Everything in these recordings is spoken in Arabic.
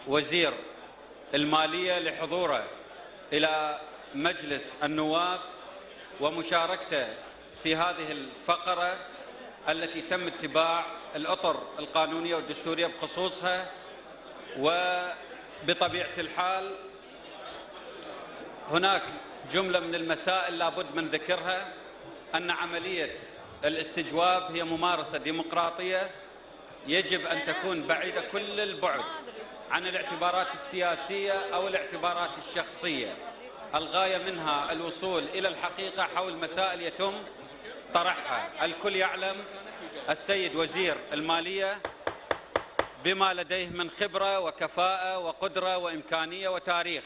وزير المالية لحضوره إلى مجلس النواب ومشاركته في هذه الفقرة التي تم اتباع الأطر القانونية والدستورية بخصوصها. وبطبيعة الحال هناك جملة من المسائل لابد من ذكرها، أن عملية الاستجواب هي ممارسة ديمقراطية يجب أن تكون بعيدة كل البعد عن الاعتبارات السياسية أو الاعتبارات الشخصية. الغاية منها الوصول إلى الحقيقة حول مسائل يتم طرحها. الكل يعلم السيد وزير المالية بما لديه من خبرة وكفاءة وقدرة وإمكانية وتاريخ،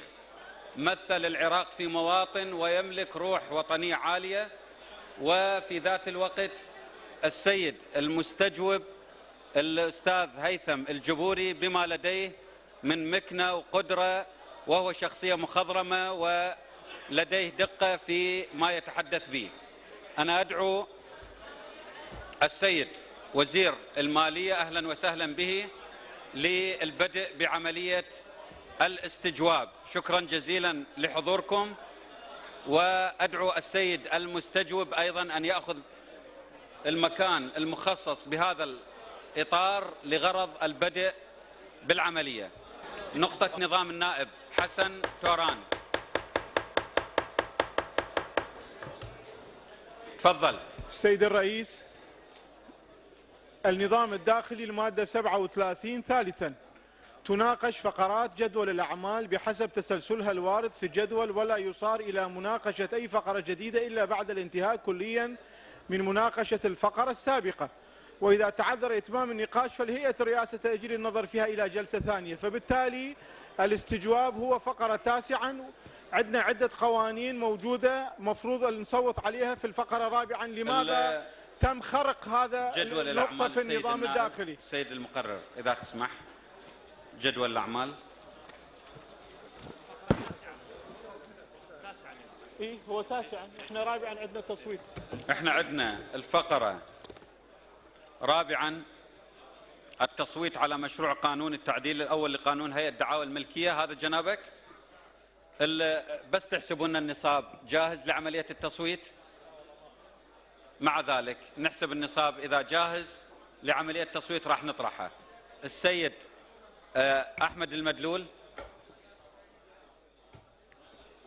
مثل العراق في مواطن ويملك روح وطنية عالية. وفي ذات الوقت السيد المستجوب الأستاذ هيثم الجبوري بما لديه من مكنة وقدرة، وهو شخصية مخضرمة ولديه دقة في ما يتحدث به. أنا أدعو السيد وزير المالية أهلا وسهلا به للبدء بعملية الاستجواب. شكرا جزيلا لحضوركم، وأدعو السيد المستجوب أيضا أن يأخذ المكان المخصص بهذا الإطار لغرض البدء بالعملية. نقطة نظام النائب حسن توران، تفضل. السيد الرئيس، النظام الداخلي المادة 37 ثالثا تناقش فقرات جدول الأعمال بحسب تسلسلها الوارد في الجدول، ولا يصار إلى مناقشة أي فقرة جديدة إلا بعد الانتهاء كليا من مناقشة الفقرة السابقة، وإذا تعذر إتمام النقاش فالهيئة الرئاسة تأجيل النظر فيها إلى جلسة ثانية. فبالتالي الاستجواب هو فقرة تاسعا، عندنا عدة قوانين موجودة مفروض أن نصوت عليها في الفقرة الرابعة. لماذا تم خرق هذا النقطة في النظام الداخلي؟ السيد المقرر إذا تسمح، جدول الأعمال. إيه هو تاسعا، إحنا رابعا عندنا تصويت. إحنا عندنا الفقرة رابعا التصويت على مشروع قانون التعديل الأول لقانون هيئة دعاوى الملكية. هذا جنابك بس تحسبون النصاب جاهز لعملية التصويت. مع ذلك نحسب النصاب إذا جاهز لعملية التصويت راح نطرحه. السيد أحمد المدلول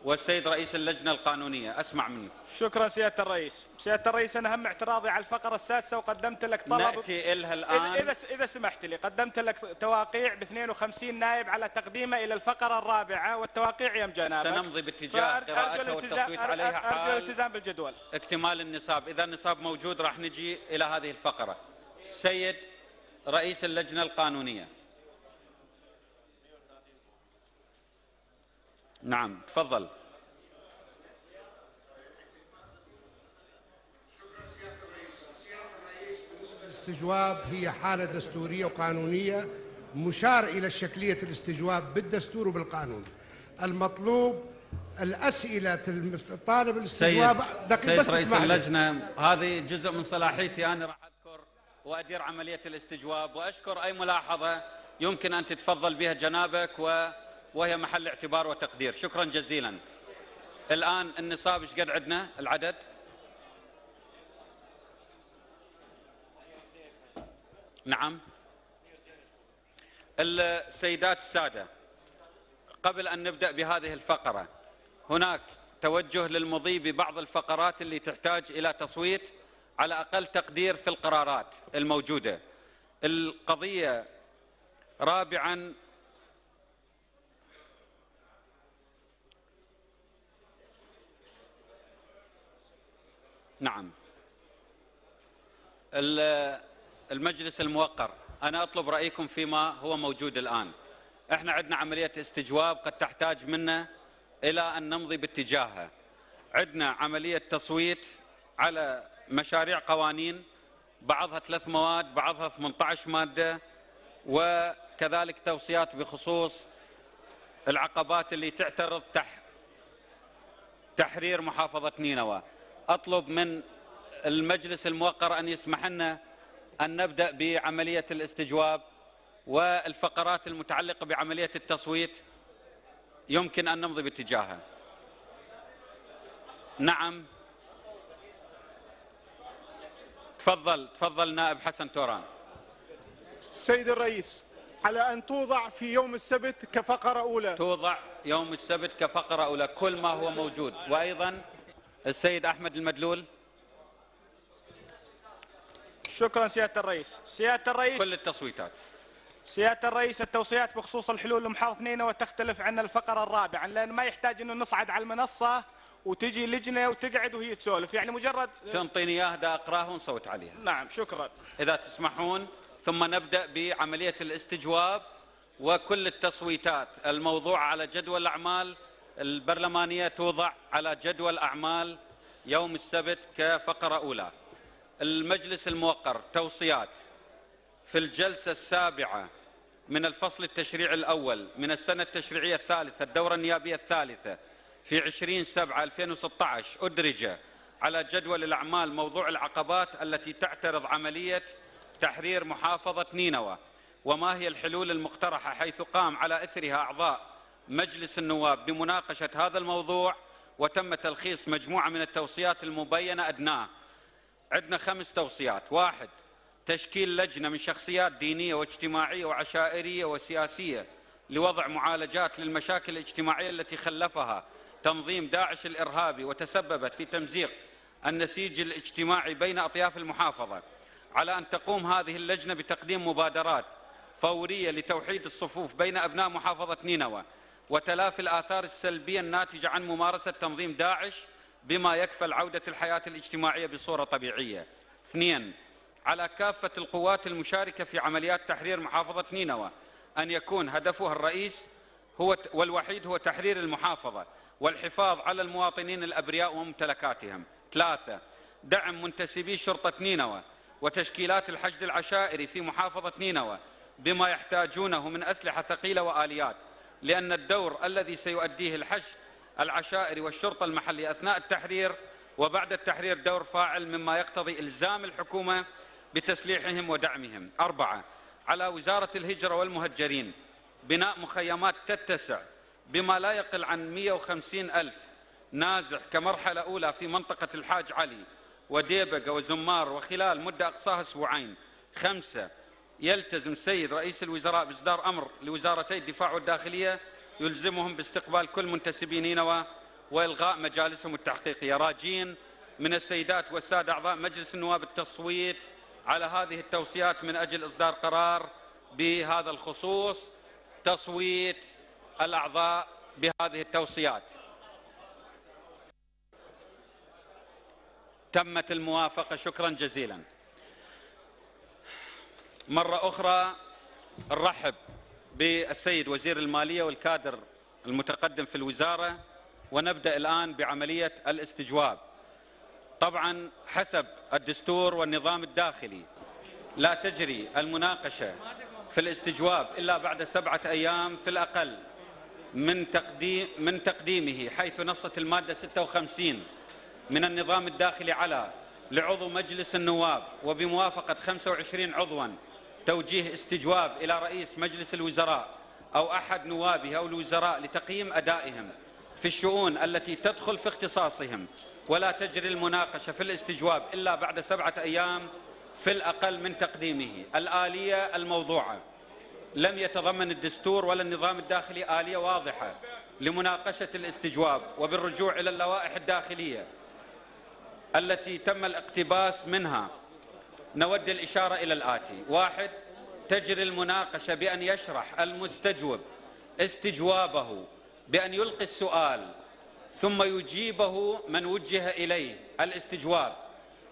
والسيد رئيس اللجنة القانونية، أسمع منك. شكرا سيادة الرئيس. سيادة الرئيس، أنا هم اعتراضي على الفقرة السادسة وقدمت لك طلب. نأتي إلها الآن. إذا سمحت لي، قدمت لك توقيع ب 52 نائب على تقديمه إلى الفقرة الرابعة، والتوقيع يم جنابك. سنمضي باتجاه قراءتها والتصويت عليها حال أرجو الالتزام بالجدول. اكتمال النصاب. إذا النصاب موجود راح نجي إلى هذه الفقرة. السيد رئيس اللجنة القانونية. نعم تفضل. شكرا سيادة الرئيس. بالنسبة للاستجواب هي حالة دستورية وقانونية، مشار إلى شكلية الاستجواب بالدستور وبالقانون. المطلوب الأسئلة طالب الاستجواب. سيد رئيس اللجنة، هذه جزء من صلاحيتي، أنا راح أذكر وأدير عملية الاستجواب، وأشكر أي ملاحظة يمكن أن تتفضل بها جنابك وهي محل اعتبار وتقدير. شكرا جزيلا. الآن النصاب ايش قد عندنا العدد؟ نعم. السيدات السادة، قبل أن نبدأ بهذه الفقرة هناك توجه للمضي ببعض الفقرات اللي تحتاج إلى تصويت على أقل تقدير في القرارات الموجودة. القضية رابعا نعم المجلس الموقر، أنا أطلب رأيكم فيما هو موجود الآن. احنا عندنا عملية استجواب قد تحتاج منا إلى أن نمضي باتجاهها. عندنا عملية تصويت على مشاريع قوانين، بعضها 3 مواد بعضها 18 مادة، وكذلك توصيات بخصوص العقبات اللي تعترض تحرير محافظة نينوى. أطلب من المجلس الموقر أن يسمح لنا أن نبدأ بعملية الاستجواب والفقرات المتعلقة بعملية التصويت يمكن أن نمضي باتجاهها. نعم، تفضل نائب حسن توران. سيد الرئيس، على أن توضع في يوم السبت كفقرة أولى. توضع يوم السبت كفقرة أولى كل ما هو موجود. وأيضا السيد أحمد المدلول. شكرا سيادة الرئيس. سيادة الرئيس، كل التصويتات. سيادة الرئيس، التوصيات بخصوص الحلول لمحافظة نينوى تختلف عن الفقرة الرابعة، لأن ما يحتاج أنه نصعد على المنصة وتجي لجنة وتقعد وهي تسولف، يعني مجرد تنطيني إياه دا أقراه ونصوت عليها. نعم شكرا. إذا تسمحون، ثم نبدأ بعملية الاستجواب وكل التصويتات الموضوعة على جدول الأعمال البرلمانية توضع على جدول أعمال يوم السبت كفقرة أولى. المجلس الموقر توصيات في الجلسة السابعة من الفصل التشريعي الأول من السنة التشريعية الثالثة الدورة النيابية الثالثة في 20/7/2016 أدرج على جدول الأعمال موضوع العقبات التي تعترض عملية تحرير محافظة نينوى وما هي الحلول المقترحة، حيث قام على إثرها أعضاء مجلس النواب بمناقشة هذا الموضوع وتم تلخيص مجموعة من التوصيات المبينة أدناه. عندنا 5 توصيات. 1. تشكيل لجنة من شخصيات دينية واجتماعية وعشائرية وسياسية لوضع معالجات للمشاكل الاجتماعية التي خلفها تنظيم داعش الإرهابي وتسببت في تمزيق النسيج الاجتماعي بين أطياف المحافظة، على أن تقوم هذه اللجنة بتقديم مبادرات فورية لتوحيد الصفوف بين أبناء محافظة نينوى وتلافي الآثار السلبية الناتجة عن ممارسة تنظيم داعش بما يكفل عودة الحياة الاجتماعية بصورة طبيعية. 2. على كافة القوات المشاركة في عمليات تحرير محافظة نينوى أن يكون هدفها الرئيس والوحيد هو تحرير المحافظة والحفاظ على المواطنين الأبرياء وممتلكاتهم. 3. دعم منتسبي شرطة نينوى وتشكيلات الحشد العشائري في محافظة نينوى بما يحتاجونه من أسلحة ثقيلة وآليات، لأن الدور الذي سيؤديه الحشد العشائري والشرطة المحلية أثناء التحرير وبعد التحرير دور فاعل، مما يقتضي إلزام الحكومة بتسليحهم ودعمهم. 4. على وزارة الهجرة والمهجرين بناء مخيمات تتسع بما لا يقل عن 150,000 نازح كمرحلة أولى في منطقة الحاج علي وديبقة وزمار وخلال مدة أقصاها 2 أسبوع. 5. يلتزم السيد رئيس الوزراء بإصدار أمر لوزارتي الدفاع والداخلية يلزمهم باستقبال كل منتسبي نينوى وإلغاء مجالسهم التحقيقية. راجين من السيدات والسادة أعضاء مجلس النواب التصويت على هذه التوصيات من أجل إصدار قرار بهذا الخصوص. تصويت الأعضاء بهذه التوصيات. تمت الموافقة. شكرا جزيلا. مرة أخرى نرحب بالسيد وزير المالية والكادر المتقدم في الوزارة، ونبدأ الآن بعملية الاستجواب. طبعا حسب الدستور والنظام الداخلي لا تجري المناقشة في الاستجواب إلا بعد 7 أيام في الأقل من تقديمه، حيث نصت المادة 56 من النظام الداخلي على لعضو مجلس النواب وبموافقة 25 عضوا توجيه استجواب إلى رئيس مجلس الوزراء أو أحد نوابه أو الوزراء لتقييم أدائهم في الشؤون التي تدخل في اختصاصهم، ولا تجري المناقشة في الاستجواب إلا بعد 7 أيام في الأقل من تقديمه. الآلية الموضوعة لم يتضمن الدستور ولا النظام الداخلي آلية واضحة لمناقشة الاستجواب، وبالرجوع إلى اللوائح الداخلية التي تم الاقتباس منها نود الإشارة إلى الآتي. 1. تجري المناقشة بأن يشرح المستجوب استجوابه بأن يلقي السؤال ثم يجيبه من وجه إليه الاستجواب،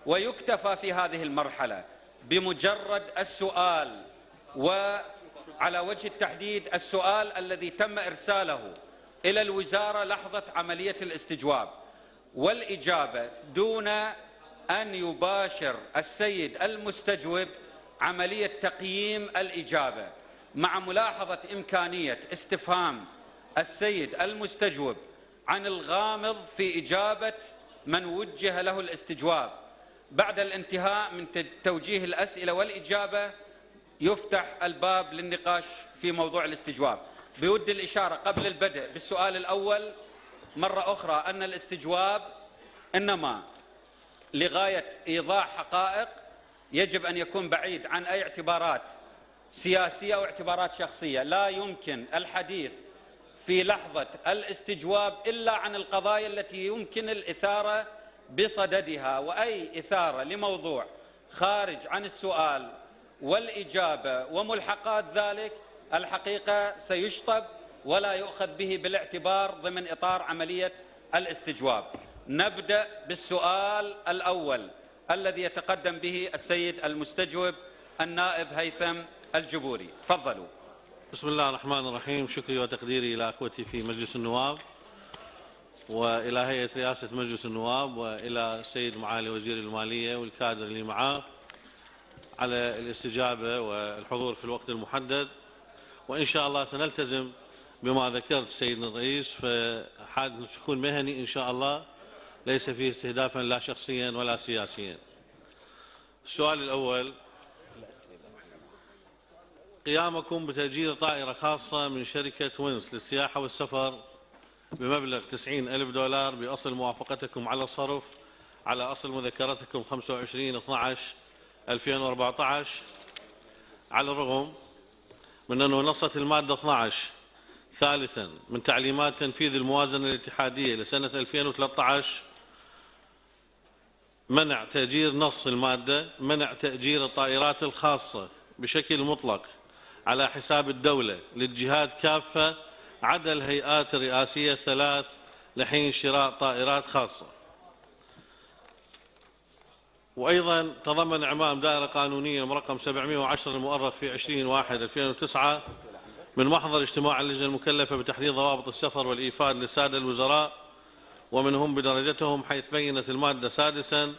ويكتفى في هذه المرحلة بمجرد السؤال، وعلى وجه التحديد السؤال الذي تم إرساله إلى الوزارة لحظة عملية الاستجواب، والإجابة دون أن يباشر السيد المستجوب عملية تقييم الإجابة، مع ملاحظة إمكانية استفهام السيد المستجوب عن الغامض في إجابة من وجه له الاستجواب. بعد الانتهاء من توجيه الأسئلة والإجابة يفتح الباب للنقاش في موضوع الاستجواب. بود الإشارة قبل البدء بالسؤال الأول مرة أخرى أن الاستجواب إنما لغاية إيضاح حقائق يجب أن يكون بعيد عن أي اعتبارات سياسية أو اعتبارات شخصية. لا يمكن الحديث في لحظة الاستجواب إلا عن القضايا التي يمكن الإثارة بصددها، وأي إثارة لموضوع خارج عن السؤال والإجابة وملحقات ذلك الحقيقة سيشطب ولا يؤخذ به بالاعتبار ضمن إطار عملية الاستجواب. نبدأ بالسؤال الأول الذي يتقدم به السيد المستجوب النائب هيثم الجبوري. تفضلوا. بسم الله الرحمن الرحيم. شكري وتقديري إلى أخوتي في مجلس النواب وإلى هيئة رئاسة مجلس النواب وإلى السيد معالي وزير المالية والكادر اللي معاه على الاستجابة والحضور في الوقت المحدد، وإن شاء الله سنلتزم بما ذكرت سيدنا الرئيس، فحال يكون مهني إن شاء الله ليس فيه استهدافا لا شخصيا ولا سياسيا. السؤال الأول: قيامكم بتأجير طائرة خاصة من شركة وينس للسياحة والسفر بمبلغ $90,000 بأصل موافقتكم على الصرف على أصل مذكرتكم 25/12/2014، على الرغم من أنه نصت المادة 12 ثالثا من تعليمات تنفيذ الموازنة الاتحادية لسنة 2013 منع تأجير، نص المادة منع تأجير الطائرات الخاصة بشكل مطلق على حساب الدولة للجهات كافة عدا الهيئات الرئاسية الثلاث لحين شراء طائرات خاصة. وأيضا تضمن إعمام دائرة قانونية رقم 710 المؤرخ في 20/1/2009 من محضر اجتماع اللجنة المكلفة بتحديد ضوابط السفر والإيفاد للسادة الوزراء ومنهم بدرجتهم، حيث بينت المادة سادسا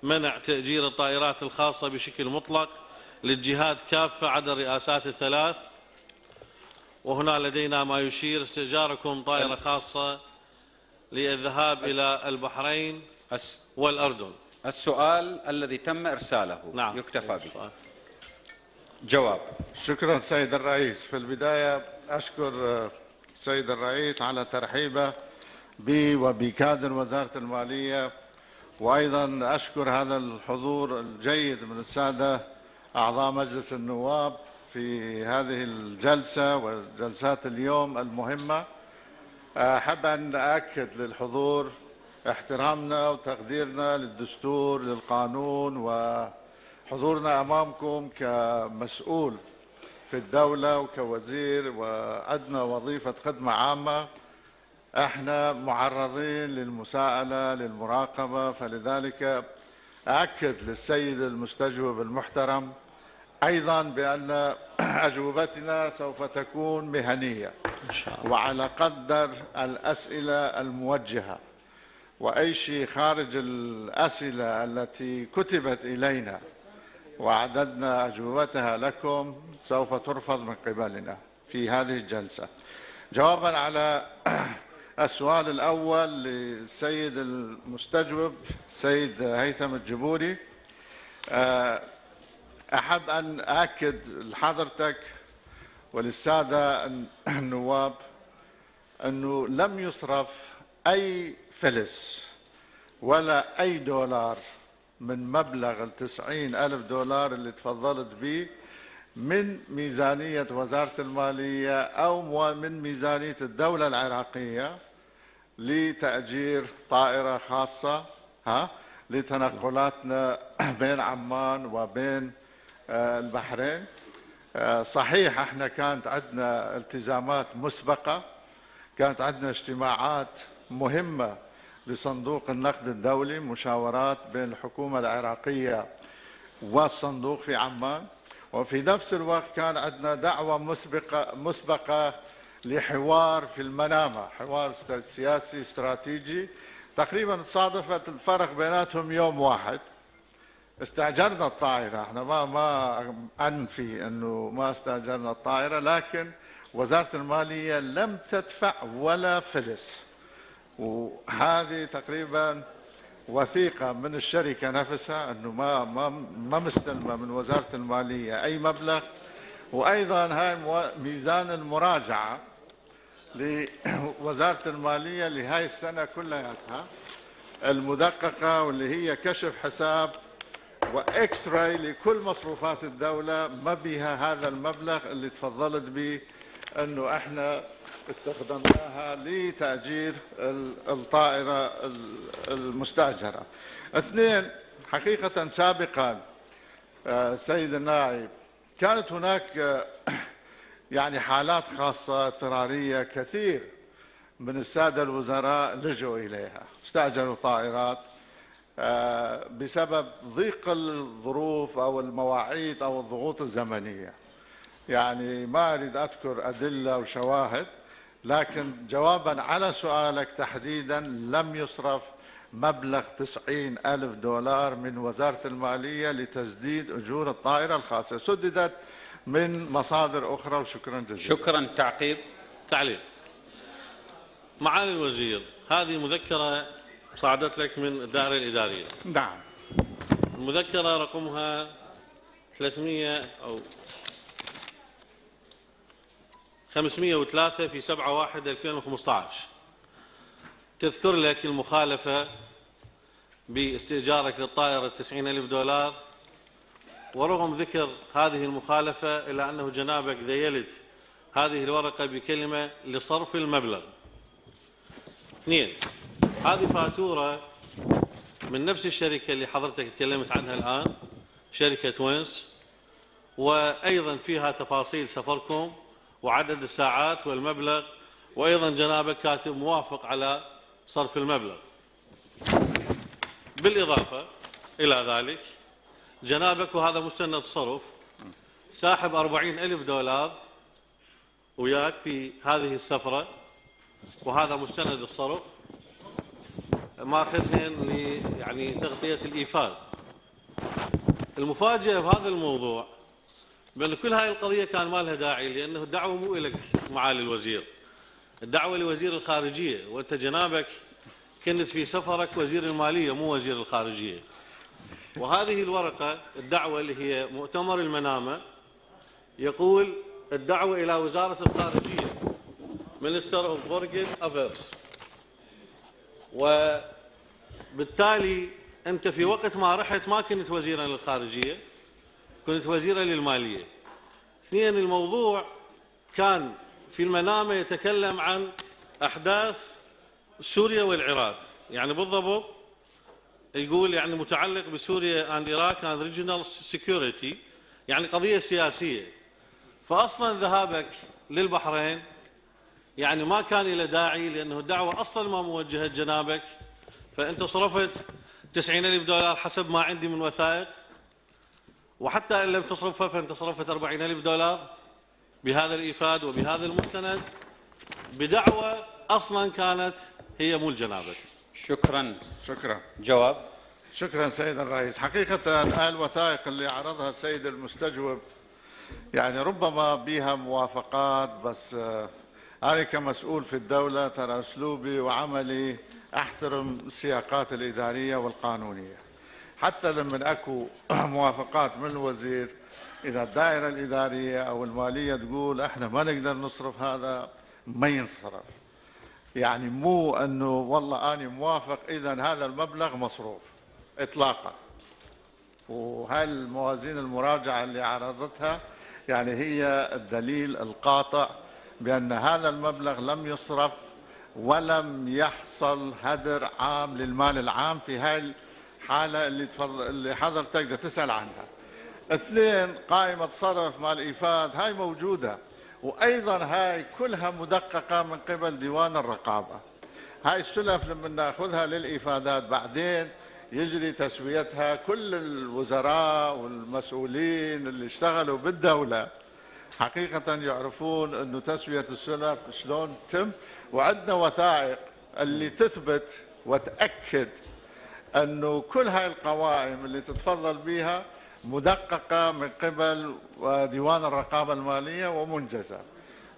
منع تأجير الطائرات الخاصة بشكل مطلق للجهات كافة عدا الرئاسات الثلاث. وهنا لدينا ما يشير استئجاركم طائرة خاصة للذهاب إلى البحرين والأردن. السؤال الذي تم إرساله نعم. يكتفى به. جواب. شكرا سيد الرئيس. في البداية أشكر سيد الرئيس على ترحيبه بي وبكادر وزارة المالية، وأيضا أشكر هذا الحضور الجيد من السادة أعضاء مجلس النواب في هذه الجلسة وجلسات اليوم المهمة. أحب أن أؤكد للحضور احترامنا وتقديرنا للدستور للقانون وحضورنا أمامكم كمسؤول في الدولة وكوزير وعندنا وظيفة خدمة عامة. احنا معرضين للمساءلة للمراقبة، فلذلك أؤكد للسيد المستجوب المحترم أيضا بأن أجوبتنا سوف تكون مهنية وعلى قدر الأسئلة الموجهة، وأي شيء خارج الأسئلة التي كتبت إلينا وعددنا أجوبتها لكم سوف ترفض من قبلنا في هذه الجلسة. جوابا على السؤال الأول للسيد المستجوب سيد هيثم الجبوري، أحب أن أؤكد لحضرتك وللسادة النواب أنه لم يصرف أي فلس ولا أي دولار من مبلغ $90,000 اللي تفضلت به من ميزانية وزارة المالية أو من ميزانية الدولة العراقية لتأجير طائرة خاصة لتنقلاتنا بين عمان وبين البحرين. صحيح احنا كانت عندنا التزامات مسبقة، كانت عندنا اجتماعات مهمة لصندوق النقد الدولي، مشاورات بين الحكومة العراقية والصندوق في عمان، وفي نفس الوقت كان عندنا دعوة مسبقة لحوار في المنامة، حوار سياسي استراتيجي تقريبا صادفت الفرق بيناتهم يوم واحد. استأجرنا الطائرة، احنا ما أنفي أنه ما استأجرنا الطائرة، لكن وزارة المالية لم تدفع ولا فلس، وهذه تقريبا وثيقة من الشركة نفسها أنه ما مستلمة من وزارة المالية أي مبلغ، وأيضا هاي ميزان المراجعة لوزارة المالية لهاي السنة كلها المدققة، واللي هي كشف حساب وإكس راي لكل مصروفات الدولة، ما بها هذا المبلغ اللي تفضلت به أنه إحنا استخدمناها لتأجير الطائرة المستأجرة. اثنين، حقيقة سابقا سيد النائب كانت هناك يعني حالات خاصة اضطرارية كثير من السادة الوزراء لجوا إليها، استأجروا طائرات بسبب ضيق الظروف أو المواعيد أو الضغوط الزمنية. يعني ما أريد أذكر أدلة وشواهد، لكن جوابا على سؤالك تحديدا لم يصرف مبلغ 90,000 دولار من وزارة المالية لتسديد أجور الطائرة الخاصة، سددت من مصادر أخرى. وشكرا جزيلا. شكرا. تعقيب. تعليق. معالي الوزير، هذه مذكرة صعدت لك من الدائرة الإدارية. نعم. المذكرة رقمها 300 أو 503 في 7/1/2015 تذكر لك المخالفة باستئجارك للطائرة 90,000 دولار، ورغم ذكر هذه المخالفة إلا أنه جنابك ذيلت هذه الورقة بكلمة لصرف المبلغ. اثنين، هذه فاتورة من نفس الشركة اللي حضرتك تكلمت عنها الآن، شركة وينس، وأيضا فيها تفاصيل سفركم وعدد الساعات والمبلغ، وأيضا جنابك كاتب موافق على صرف المبلغ. بالإضافة إلى ذلك جنابك، وهذا مستند صرف، ساحب 40,000 دولار وياك في هذه السفرة، وهذا مستند الصرف، ماخذهن يعني تغطية الإيفاد. المفاجأة بهذا الموضوع بأن كل هاي القضية كان ما لها داعي، لأنه الدعوة مو إليك معالي الوزير، الدعوة لوزير الخارجية، وأنت جنابك كنت في سفرك وزير المالية مو وزير الخارجية. وهذه الورقة الدعوة اللي هي مؤتمر المنامة يقول الدعوة إلى وزارة الخارجية Minister of Foreign Affairs، وبالتالي أنت في وقت ما رحت ما كنت وزيرا للخارجية، كنت وزيرا للمالية. اثنين، الموضوع كان في المنامة يتكلم عن أحداث سوريا والعراق، يعني بالضبط يقول يعني متعلق بسوريا and Iraq and regional security، يعني قضية سياسية. فأصلا ذهابك للبحرين يعني ما كان له داعي، لأنه الدعوة أصلا ما موجهة جنابك، فأنت صرفت 90,000 دولار حسب ما عندي من وثائق، وحتى إن لم تصرفها فأنت صرفت 40,000 دولار بهذا الإيفاد وبهذا المستند بدعوة أصلا كانت هي مو لجنابك. شكرا. شكرا. جواب. شكرا سيد الرئيس. حقيقة الوثائق اللي عرضها السيد المستجوب يعني ربما بها موافقات، بس أنا كمسؤول في الدولة ترى أسلوبي وعملي أحترم السياقات الإدارية والقانونية. حتى لما أكو موافقات من الوزير، إذا الدائرة الإدارية أو المالية تقول إحنا ما نقدر نصرف هذا ما ينصرف، يعني مو أنه والله أنا موافق إذا هذا المبلغ مصروف إطلاقا. وهاي الموازين المراجعة اللي عرضتها يعني هي الدليل القاطع بأن هذا المبلغ لم يصرف ولم يحصل هدر عام للمال العام في هاي الحالة اللي حضرتك تسأل عنها. اثنين، قائمة صرف مال إيفاد هاي موجودة، وأيضا هاي كلها مدققة من قبل ديوان الرقابة. هاي السلف لما ناخذها للإيفادات بعدين يجري تسويتها، كل الوزراء والمسؤولين اللي اشتغلوا بالدولة حقيقة يعرفون أنه تسوية السلف شلون تتم، وعندنا وثائق اللي تثبت وتأكد أنه كل هاي القوائم اللي تتفضل بها مدققة من قبل ديوان الرقابة المالية ومنجزة.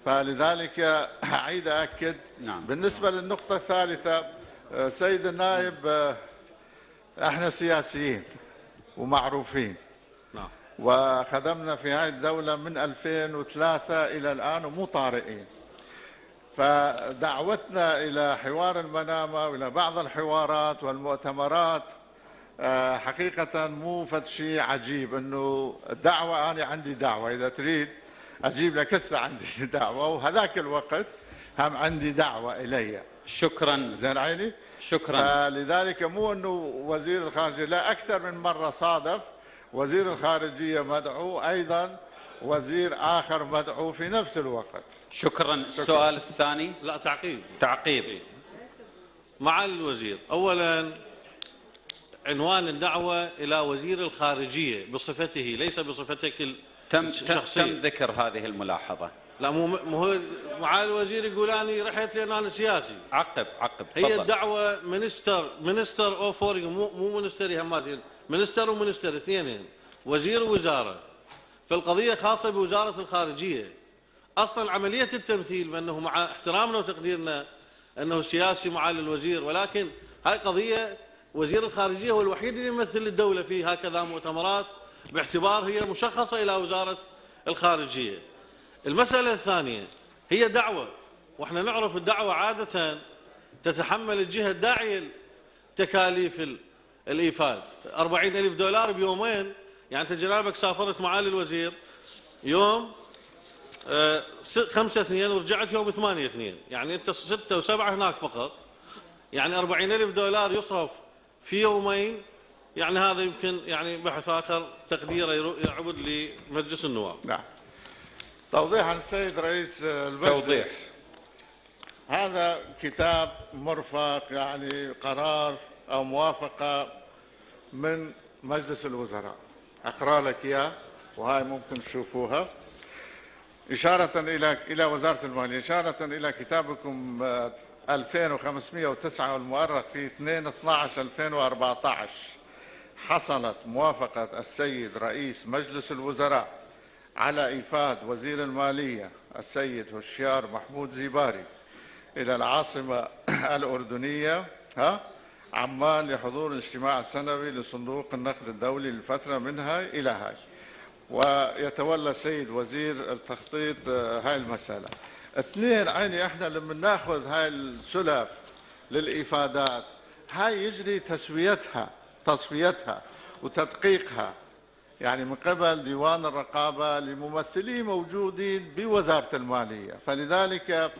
فلذلك أعيد أكد. نعم. بالنسبة للنقطة الثالثة سيد النائب، احنا سياسيين ومعروفين. نعم. وخدمنا في هذه الدولة من 2003 إلى الآن ومو طارئين. فدعوتنا إلى حوار المنامة وإلى بعض الحوارات والمؤتمرات حقيقة مو فد شيء عجيب، إنه الدعوة أنا عندي دعوة، إذا تريد أجيب لك هسه عندي دعوة، وهذاك الوقت هم عندي دعوة إلي. شكرا. زين عيني؟ شكرا. فلذلك مو إنه وزير الخارجية، لا، أكثر من مرة صادف وزير الخارجية مدعو، أيضا وزير آخر مدعو في نفس الوقت. شكرا. السؤال الثاني. لا، تعقيب. تعقيب. معالي الوزير، أولا عنوان الدعوة إلى وزير الخارجية بصفته ليس بصفتك الشخصية. تم ذكر هذه الملاحظة. لا، مو هو معالي الوزير يقول أنا رحت لأن أنا سياسي. عقب. هي فضل. الدعوة مينستر أو فورين، مو مينستري هماتين، مينستر ومينستر اثنين، وزير ووزارة. فالقضية خاصة بوزارة الخارجية. أصلا عملية التمثيل، بأنه مع احترامنا وتقديرنا أنه سياسي معالي الوزير، ولكن هاي قضية وزير الخارجية هو الوحيد اللي يمثل الدولة في هكذا مؤتمرات، باعتبار هي مشخصة إلى وزارة الخارجية. المسألة الثانية هي دعوة، واحنا نعرف الدعوة عادة تتحمل الجهة الداعية تكاليف الإيفاد. 40,000 دولار بيومين، يعني أنت جنابك سافرت معالي الوزير يوم 5/2 ورجعت يوم 8/2، يعني أنت 6 و7 هناك فقط، يعني 40,000 دولار يصرف في يومين. يعني هذا يمكن يعني بحث آخر تقديره يعود لمجلس النواب. نعم. توضيح عن السيد رئيس المجلس. توضيح. هذا كتاب مرفق، يعني قرار أو موافقة من مجلس الوزراء. أقرأ لك إياه وهاي ممكن تشوفوها. إشارة إلى وزارة المالية، إشارة إلى كتابكم 2509 والمؤرخ في 2/12/2014، حصلت موافقة السيد رئيس مجلس الوزراء على إيفاد وزير المالية السيد هشيار محمود زيباري إلى العاصمة الأردنية عمان لحضور الاجتماع السنوي لصندوق النقد الدولي للفترة منها إلى هاي، ويتولى السيد وزير التخطيط هاي المسألة. اثنين، عيني احنا لما ناخذ هاي السلف للإفادات هاي يجري تصفيتها وتدقيقها، يعني من قبل ديوان الرقابة لممثلين موجودين بوزارة المالية. فلذلك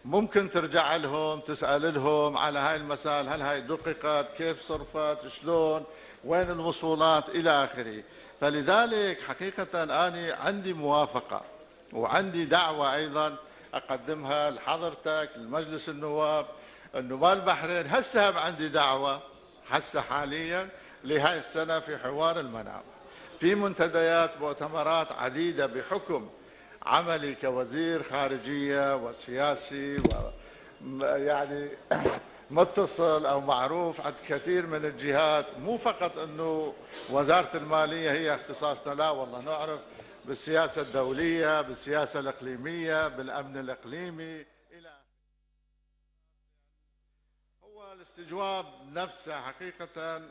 ممكن ترجع لهم تسأل لهم على هاي المسائل، هل هاي دققت، كيف صرفت، شلون، وين الوصولات إلى آخره. فلذلك حقيقة أنا عندي موافقة وعندي دعوة أيضا أقدمها لحضرتك لمجلس النواب، أنه مال البحرين هسه عندي دعوة هسه حاليا لهاي السنة في حوار المنام، في منتديات مؤتمرات عديدة بحكم عملي كوزير خارجية وسياسي ويعني متصل أو معروف عند كثير من الجهات. مو فقط أنه وزارة المالية هي اختصاصنا، لا والله نعرف بالسياسة الدولية، بالسياسة الإقليمية، بالأمن الإقليمي. هو الاستجواب نفسه حقيقة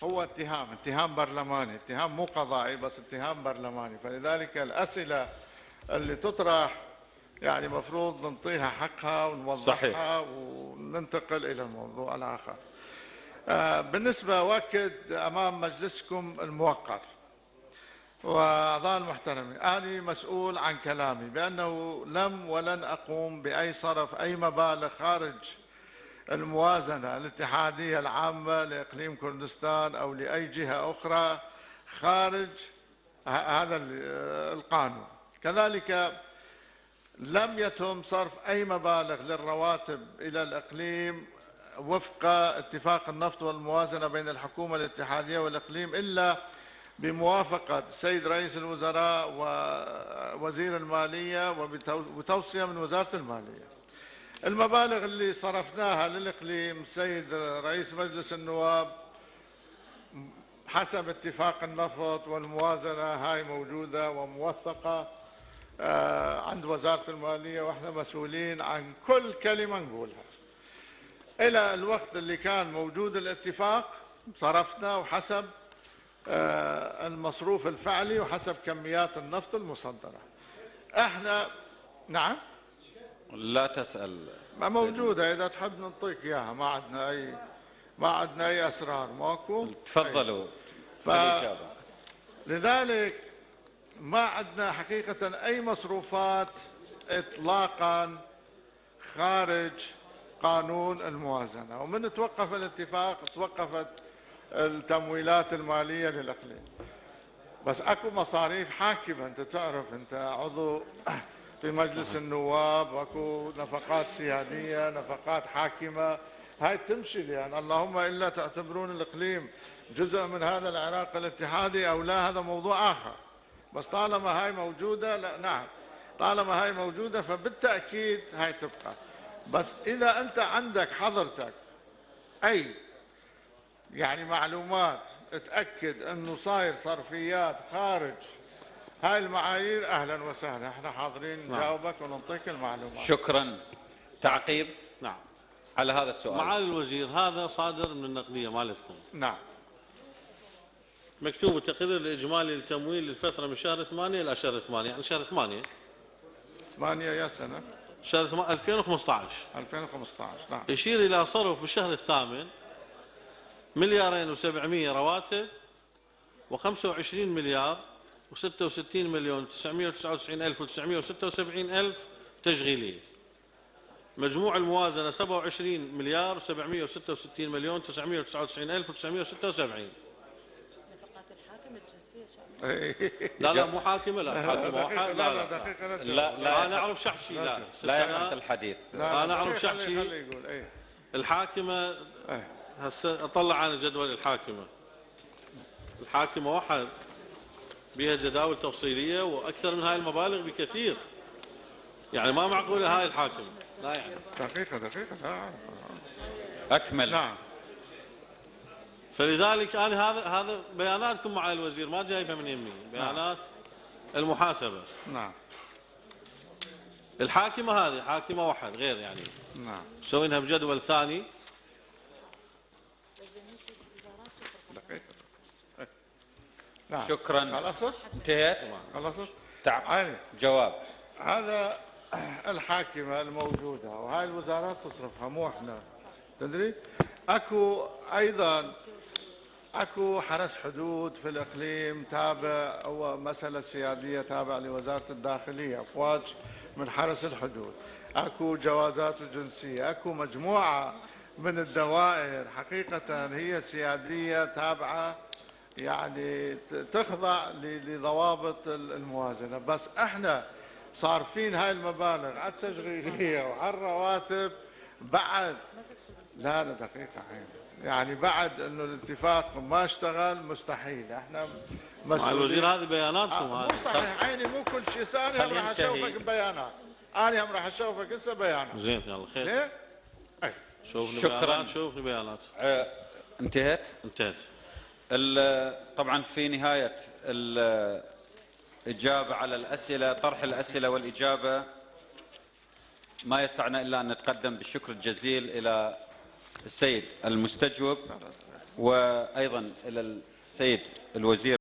هو اتهام برلماني، اتهام مو قضائي بس اتهام برلماني. فلذلك الأسئلة اللي تطرح يعني مفروض نعطيها حقها ونوضحها وننتقل إلى الموضوع الآخر. بالنسبة أؤكد أمام مجلسكم الموقر وأعضاء المحترمين، أنا مسؤول عن كلامي بأنه لم ولن أقوم بأي صرف أي مبالغ خارج الموازنة الاتحادية العامة لإقليم كردستان أو لأي جهة أخرى خارج هذا القانون. كذلك لم يتم صرف أي مبالغ للرواتب إلى الإقليم وفق اتفاق النفط والموازنة بين الحكومة الاتحادية والإقليم إلا بموافقة السيد رئيس الوزراء ووزير المالية وبتوصية من وزارة المالية. المبالغ اللي صرفناها للإقليم سيد رئيس مجلس النواب حسب اتفاق النفط والموازنة هاي موجودة وموثقة عند وزارة المالية، واحنا مسؤولين عن كل كلمة نقولها. إلى الوقت اللي كان موجود الاتفاق صرفنا وحسب المصروف الفعلي وحسب كميات النفط المصدرة. احنا نعم لا تسأل. ما موجودة، إذا تحب نعطيك إياها، ما عندنا أي أسرار، ماكو. تفضلوا بالإجابة. لذلك ما عندنا حقيقة أي مصروفات إطلاقا خارج قانون الموازنة، ومن توقف الاتفاق توقفت التمويلات المالية للإقليم. بس أكو مصاريف حاكمة، أنت تعرف، أنت عضو في مجلس النواب، أكو نفقات سيادية، نفقات حاكمة، هاي تمشي، لأن اللهم إلا تعتبرون الإقليم جزء من هذا العراق الاتحادي أو لا، هذا موضوع آخر. بس طالما هاي موجودة، لا نعم، طالما هاي موجودة فبالتأكيد هاي تبقى. بس إذا أنت عندك حضرتك أي يعني معلومات تأكد أنه صاير صرفيات خارج هاي المعايير، أهلا وسهلا، احنا حاضرين نجاوبك ونعطيك المعلومات. شكرا. تعقيب نعم على هذا السؤال. معالي الوزير، هذا صادر من النقدية مالتكم. نعم. مكتوب التقرير الإجمالي للتمويل للفترة من شهر 8 إلى شهر 8، يعني شهر 8 يا سنة شهر 8 2015. نعم. يشير إلى صرف بالشهر الثامن 2,700,000 رواتب، و25 مليار و66 مليون 999,976 تشغيلية. مجموع الموازنة 27 مليار و766 مليون 999,976. نفقات الحاكم الجنسية لا مو حاكمة، لا حاكمة واحد. لا دقيقة، لا أنا أعرف شحشي. لا يحدث الحديث. أنا أعرف شحشي. الحاكمة هسه أطلع عن جدول الحاكمة. الحاكمة واحد بها جداول تفصيلية وأكثر من هاي المبالغ بكثير، يعني ما معقولة هاي الحاكمة. لا يعني دقيقة أكمل. نعم. فلذلك أنا هذا بياناتكم مع الوزير ما جايبها من يمي، بيانات المحاسبة. نعم. الحاكمة هذه حاكمة واحد غير، يعني نعم. مسوينها بجدول ثاني. دقيقة. نعم. شكرا. خلصت؟ انتهيت. خلصت؟ تعال. جواب. هذا الحاكمة الموجودة، وهاي الوزارات تصرفها مو احنا، تدري؟ اكو ايضا حرس حدود في الاقليم تابع، او مسألة سيادية تابع لوزارة الداخلية، افواج من حرس الحدود، اكو جوازات الجنسية، اكو مجموعة من الدوائر حقيقة هي سيادية تابعة، يعني تخضع لضوابط الموازنة. بس احنا صارفين هاي المبالغ على التشغيلية وعلى الرواتب بعد، لا دقيقة عين، يعني بعد انه الاتفاق ما اشتغل مستحيل. احنا مع الوزير هذه بياناتكم. مو صحيح عيني، مو كل شيء. ثاني هم راح اشوفك ببيانات، انا هم راح اشوفك هسه بيانات. زين يلا خير. زين. شكرا. شوفني بيانات. انتهت. طبعا في نهاية الإجابة على الأسئلة، طرح الأسئلة والإجابة، ما يسعنا إلا أن نتقدم بالشكر الجزيل إلى السيد المستجوب، وأيضا إلى السيد الوزير.